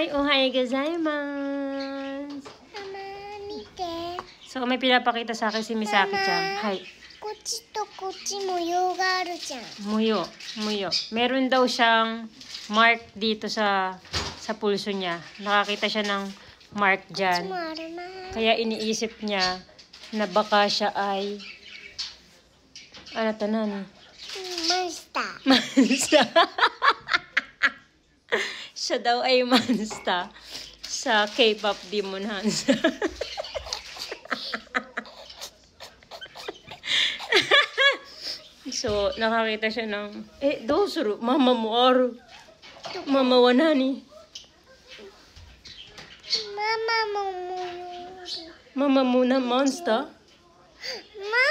はい、おはようございます。Mama, 見て。 So, may pinapakita sa akin si Misaki-chan. Hi. こっちとこっち模様があるじゃん。Muyo. Meron daw siyang mark dito sa pulso niya. Nakakita siya ng mark こっち dyan. もあるな。 Kaya iniisip niya na baka siya ay... Ano to, nani? マンスター。 Mansta. Siya daw ay mansta sa K-pop Demon Hansa. So, nakakita siya ng, dosuru, mama mo aru. Mama wa nani? Mama mo mo. Mama mo na monster? Mama